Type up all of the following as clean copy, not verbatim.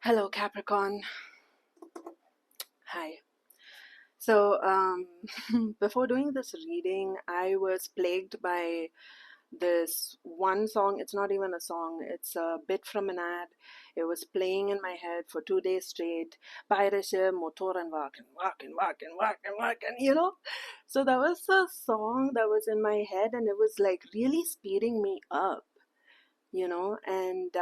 Hello, Capricorn. Hi. So, before doing this reading, I was plagued by this one song. It's not even a song, it's a bit from an ad. It was playing in my head for 2 days straight. Bayrische Motoren wagen, wagen, wagen, wagen, wagen. So, that was a song that was in my head, and it was like really speeding me up, and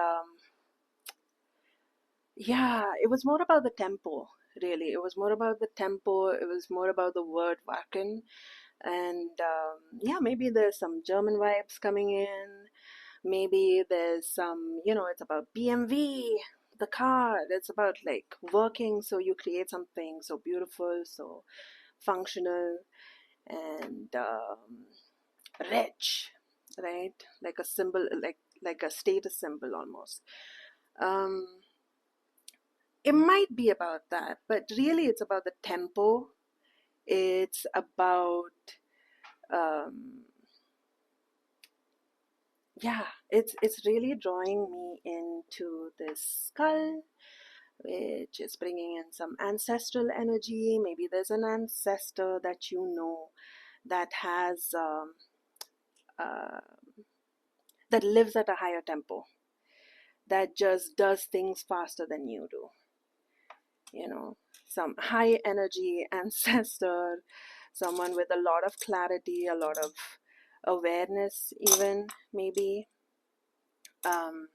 yeah, it was more about the tempo, really. It was more about the tempo. It was more about the word wacken. And yeah, maybe there's some German vibes coming in. Maybe there's some, it's about BMW, the car. It's about like working so you create something so beautiful, so functional, and rich, right? Like a symbol, like a status symbol almost. Um, it might be about that, but really it's about the tempo. It's about, um, yeah, it's really drawing me into this skull, which is bringing in some ancestral energy. Maybe there's an ancestor that you know that has, uh, that lives at a higher tempo, that just does things faster than you do. Some high energy ancestor, someone with a lot of clarity, a lot of awareness, even maybe. Um,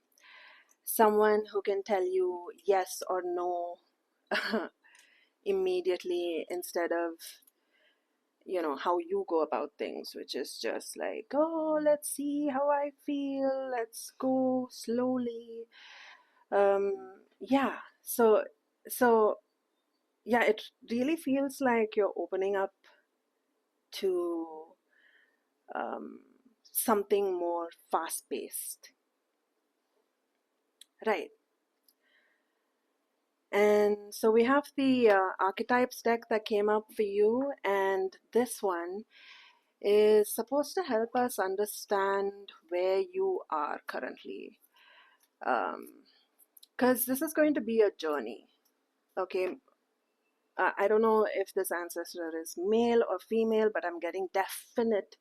Someone who can tell you yes or no immediately instead of, how you go about things, which is just like, oh, let's see how I feel, let's go slowly. Um, yeah, so yeah, it really feels like you're opening up to um, something more fast paced. Right. And so we have the archetypes deck that came up for you, and this one is supposed to help us understand where you are currently. Because this is going to be a journey. Okay. I don't know if this ancestor is male or female, but I'm getting definite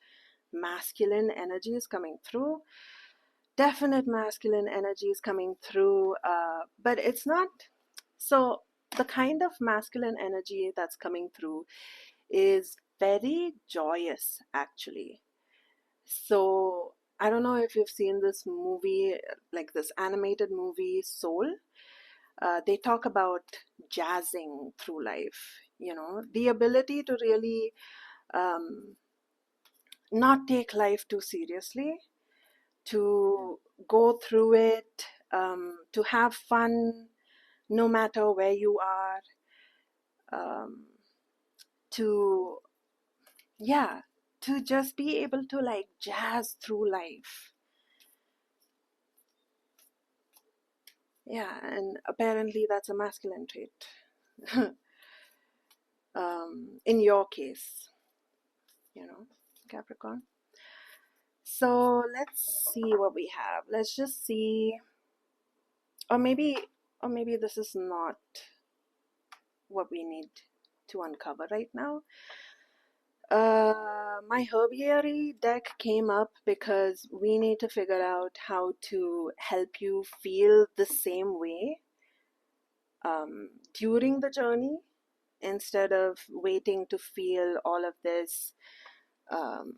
masculine energies coming through. Definite masculine energies coming through, but it's not. So, the kind of masculine energy that's coming through is very joyous, actually. So, I don't know if you've seen this movie, like this animated movie, Soul. They talk about jazzing through life, the ability to really um, not take life too seriously, to go through it, to have fun no matter where you are, um, to, yeah, to just be able to like jazz through life. Yeah, and apparently that's a masculine trait. In your case, Capricorn. So let's see what we have. Let's just see, or maybe, this is not what we need to uncover right now. My herbiary deck came up because we need to figure out how to help you feel the same way during the journey instead of waiting to feel all of this um,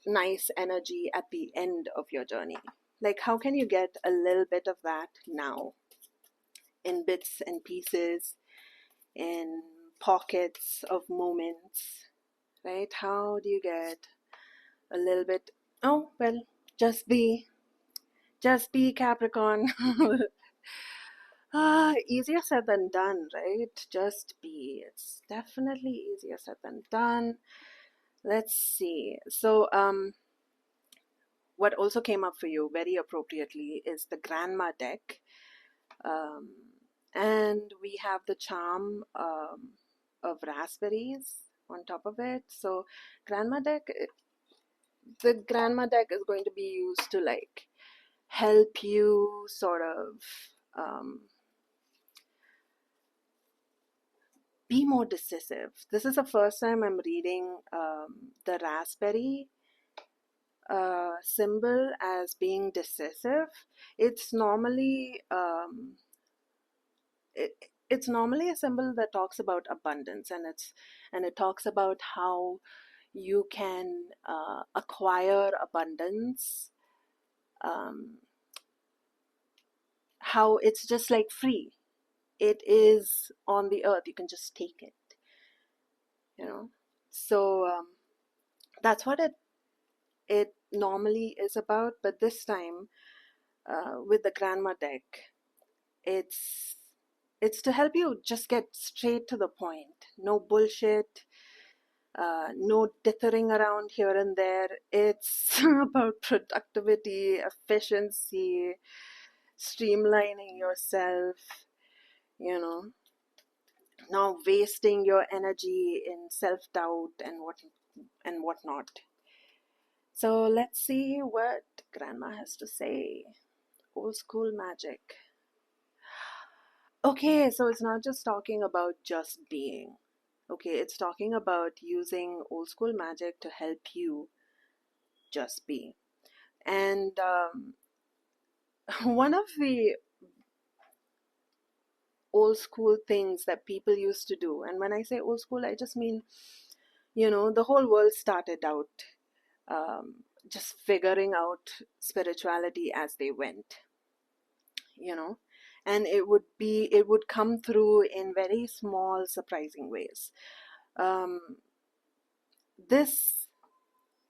nice energy at the end of your journey. Like, how can you get a little bit of that now in bits and pieces, in pockets of moments, right? How do you get a little bit? Oh, well, just be, Capricorn. Easier said than done, right? Just be. It's definitely easier said than done. Let's see. So, what also came up for you very appropriately is the grandma deck. Um, and we have the charm of raspberries on top of it. So, grandma deck, the grandma deck is going to be used to like help you sort of um, be more decisive. This is the first time I'm reading the raspberry symbol as being decisive. It's normally it, it's normally a symbol that talks about abundance, and it talks about how you can acquire abundance, um, how it's just like free. It is on the earth. You can just take it, you know. So that's what it normally is about. But this time, with the grandma deck, it's it's to help you just get straight to the point. No bullshit, no dithering around here and there. It's about productivity, efficiency, streamlining yourself, you know, not wasting your energy in self-doubt and whatnot. So let's see what grandma has to say. Old school magic. Okay, so it's not just talking about just being. Okay, it's talking about using old school magic to help you just be. And one of the old school things that people used to do, and when I say old school, I just mean, you know, the whole world started out um, just figuring out spirituality as they went, you know, and it would come through in very small, surprising ways. Um, this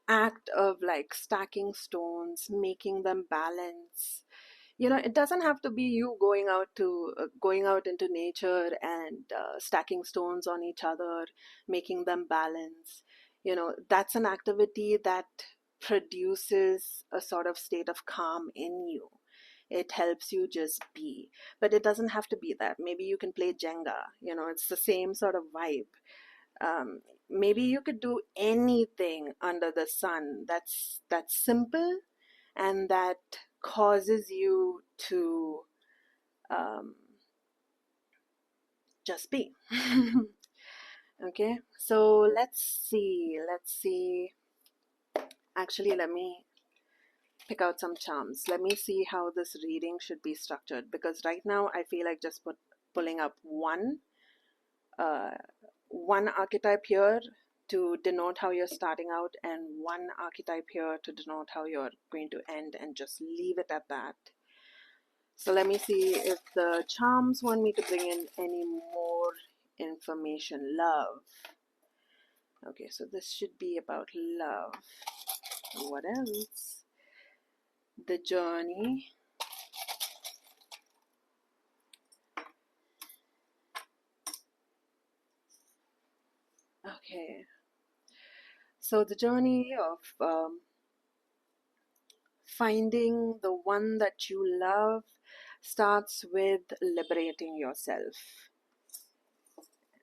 act of like stacking stones, making them balance, you know, it doesn't have to be you going out into nature and stacking stones on each other, making them balance. You know, that's an activity that produces a sort of state of calm in you. It helps you just be, but it doesn't have to be that. Maybe you can play Jenga, you know, it's the same sort of vibe. Maybe you could do anything under the sun that's simple and that causes you to um, just be. Okay, so let's see. Actually, let me pick out some charms. Let me see how this reading should be structured, because right now I feel like just pulling up uh, one archetype here to denote how you're starting out, and one archetype here to denote how you're going to end, and just leave it at that. So let me see if the charms want me to bring in any more information. Love. Okay, so this should be about love. What else? The journey. Okay, so the journey of finding the one that you love starts with liberating yourself.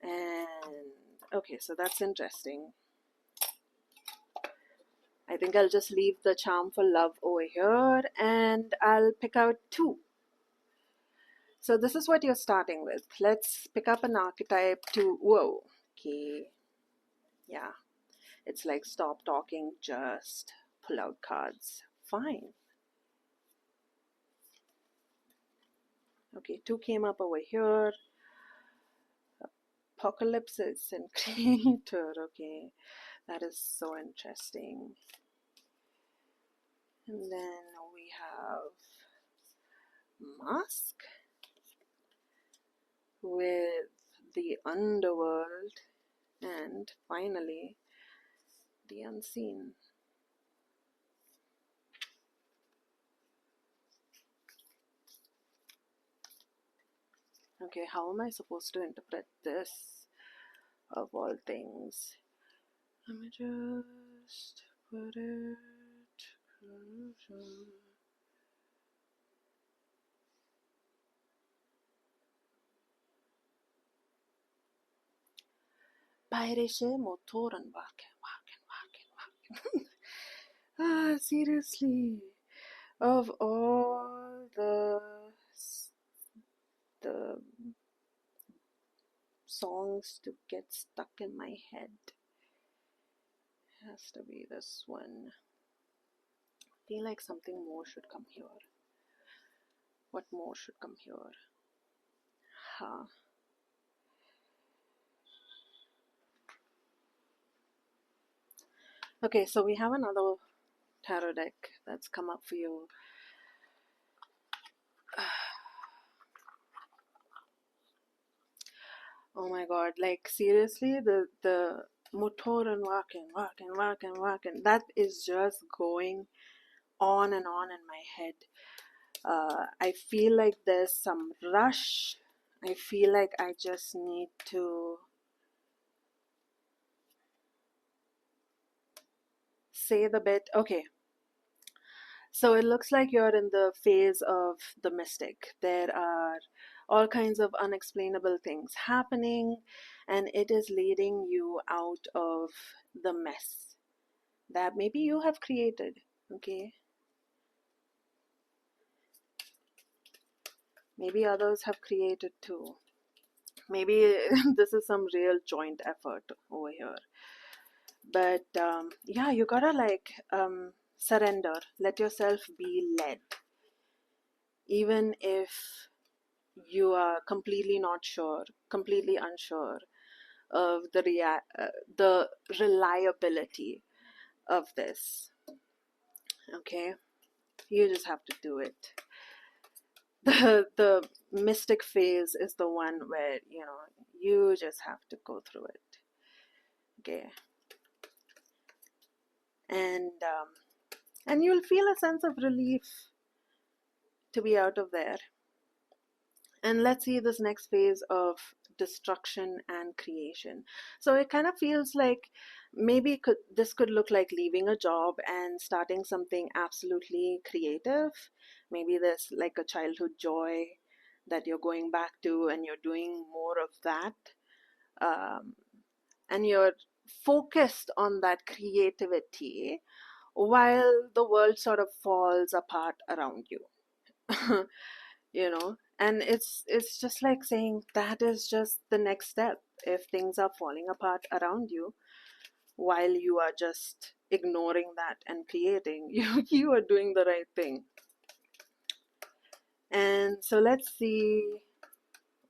And okay, so that's interesting. I think I'll just leave the charm for love over here, and I'll pick out two. So this is what you're starting with. Let's pick up an archetype to, whoa, okay, yeah. It's like stop talking, just pull out cards. Fine. Okay, two came up over here. Apocalypse and Creator. Okay, that is so interesting. And then we have Mask with the underworld, and finally the unseen. Okay, how am I supposed to interpret this of all things? Let me just put it. Bayerische Motoren wagen. Seriously. Of all the things to get stuck in my head. It has to be this one. I feel like something more should come here. What more should come here? Huh. Okay, so we have another tarot deck that's come up for you. Oh my god, like seriously, the motor and working, that is just going on and on in my head. I feel like there's some rush. I feel like I just need to say the bit. Okay, so it looks like you're in the phase of the mystic. There are all kinds of unexplainable things happening, and it is leading you out of the mess that maybe you have created. Okay, maybe others have created too. Maybe this is some real joint effort over here. But yeah, you gotta like surrender, let yourself be led, even if you are completely not sure, completely unsure of the reliability of this. Okay, you just have to do it. The mystic phase is the one where you just have to go through it. Okay, and you'll feel a sense of relief to be out of there. And let's see this next phase of destruction and creation. So it kind of feels like maybe this could look like leaving a job and starting something absolutely creative. Maybe there's like a childhood joy that you're going back to and you're doing more of that. And you're focused on that creativity while the world sort of falls apart around you. And it's just like saying that is just the next step. If things are falling apart around you while you are just ignoring that and creating, you are doing the right thing. And so let's see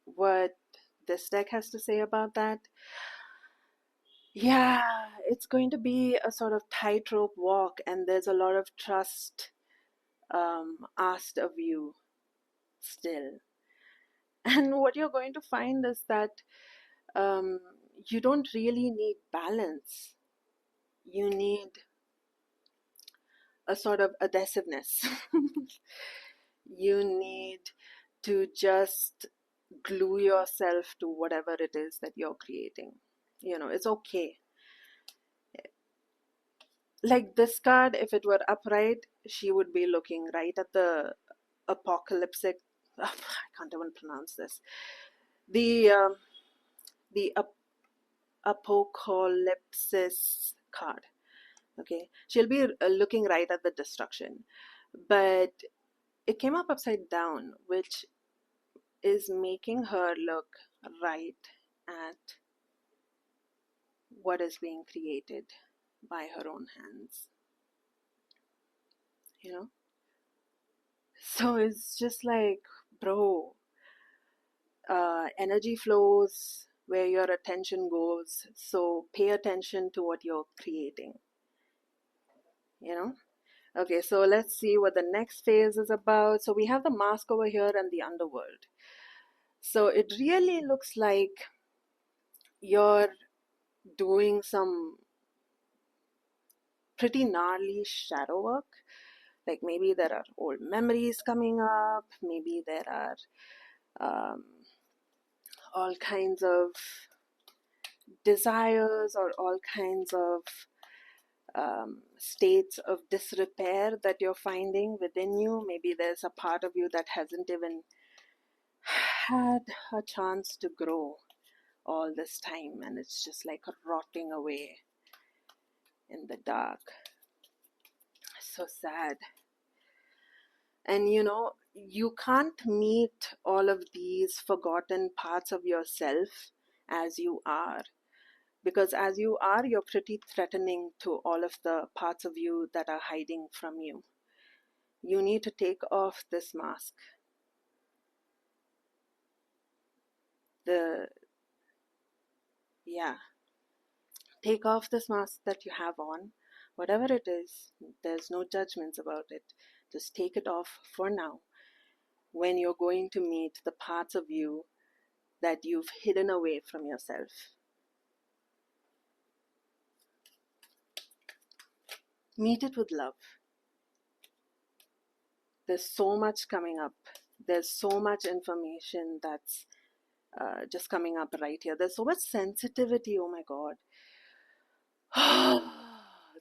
what this deck has to say about that. Yeah, it's going to be a sort of tightrope walk, and there's a lot of trust asked of you still. And what you're going to find is that you don't really need balance. You need a sort of adhesiveness. You need to just glue yourself to whatever it is that you're creating. It's okay. Like this card, if it were upright, she would be looking right at the apocalyptic. I can't even pronounce this. The apocalypsis card. Okay, she'll be looking right at the destruction, but it came up upside down, which is making her look right at what is being created by her own hands. So it's just like, bro, energy flows where your attention goes, so pay attention to what you're creating. Okay, so let's see what the next phase is about. So we have the mask over here and the underworld. So it really looks like you're doing some pretty gnarly shadow work. Like maybe there are old memories coming up, maybe there are all kinds of desires or all kinds of states of disrepair that you're finding within you. Maybe there's a part of you that hasn't even had a chance to grow all this time, and it's just like rotting away in the dark. So sad. And you can't meet all of these forgotten parts of yourself as you are. Because as you are, you're pretty threatening to all of the parts of you that are hiding from you. You need to take off this mask. Take off this mask that you have on. Whatever it is, there's no judgments about it. Just take it off for now. When you're going to meet the parts of you that you've hidden away from yourself. Meet it with love. There's so much coming up. There's so much information that's just coming up right here. There's so much sensitivity. Oh my God.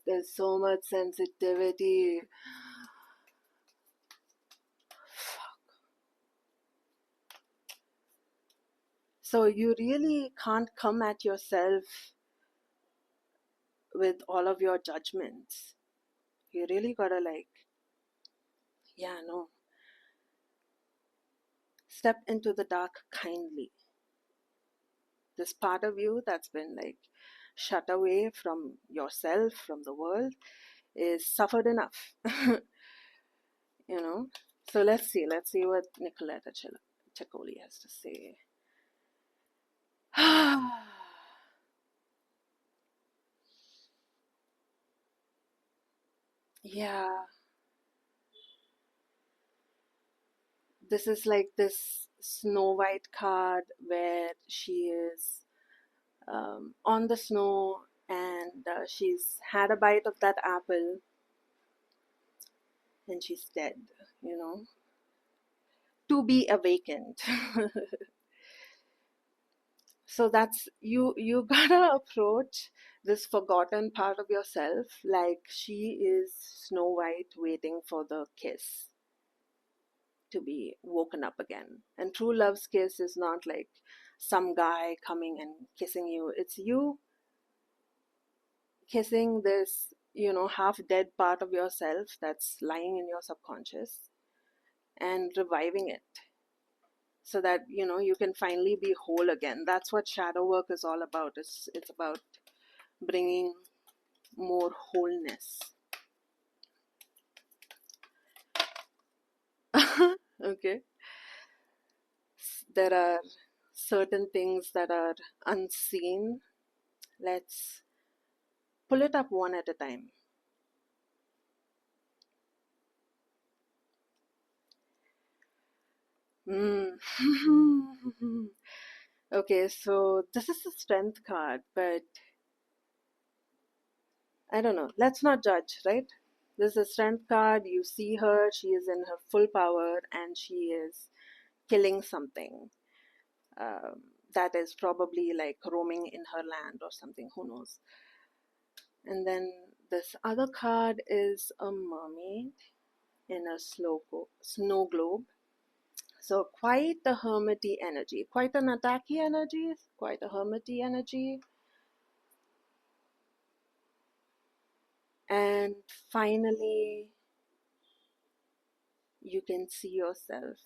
There's so much sensitivity. So you really can't come at yourself with all of your judgments. You really gotta step into the dark kindly. This part of you that's been shut away from yourself, from the world, is suffered enough. So let's see what Nicoletta Ciccoli has to say. Yeah, this is like this Snow White card where she is on the snow and she's had a bite of that apple and she's dead, to be awakened. So that's you gotta approach this forgotten part of yourself like she is Snow White waiting for the kiss to be woken up again. And true love's kiss is not like some guy coming and kissing you. It's you kissing this, half dead part of yourself that's lying in your subconscious and reviving it so that, you can finally be whole again. That's what shadow work is all about. It's about bringing more wholeness. Okay. There are certain things that are unseen. Let's pull it up one at a time. Okay, so this is the strength card, but I don't know. Let's not judge, right? This is a strength card. You see her, she is in her full power and she is killing something that is probably like roaming in her land or something, who knows. And then this other card is a mermaid in a snow globe. So quite a hermity energy, quite an attacky energy, quite a hermity energy. And finally, you can see yourself.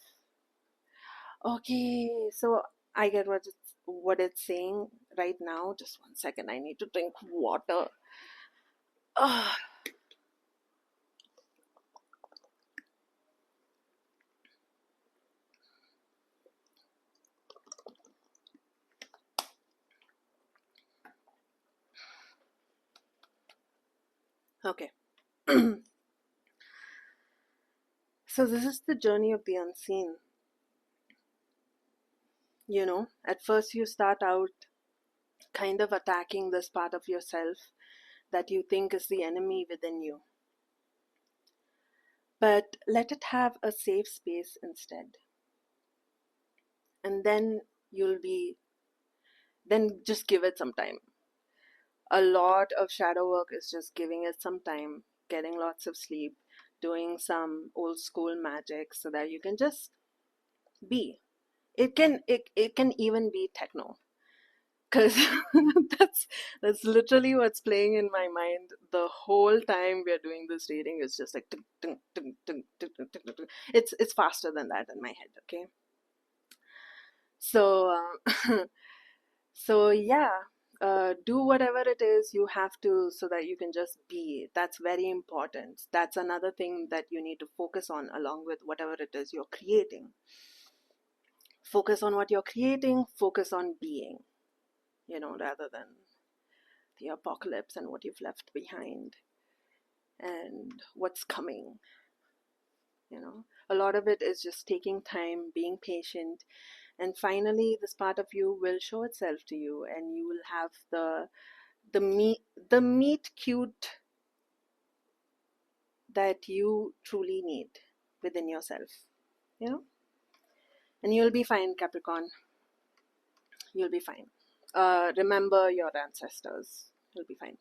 Okay, so I get what it's saying right now. Just 1 second, I need to drink water. Ah. Okay. So this is the journey of the unseen. At first you start out kind of attacking this part of yourself that you think is the enemy within you. But let it have a safe space instead. And then just give it some time. A lot of shadow work is just giving it some time, getting lots of sleep, doing some old school magic so that you can just be. It can even be techno, because that's literally what's playing in my mind the whole time we're doing this reading. Is just like tung, tung, tung, tung, tung, tung, tung, tung. It's faster than that in my head. Okay, so So yeah, do whatever it is you have to so that you can just be. That's very important. That's another thing that you need to focus on along with whatever it is you're creating. Focus on what you're creating, focus on being, rather than the apocalypse and what you've left behind and what's coming. A lot of it is just taking time, being patient, and finally this part of you will show itself to you, and you will have the meet cute that you truly need within yourself, and you'll be fine, Capricorn. You'll be fine. Remember your ancestors. You'll be fine.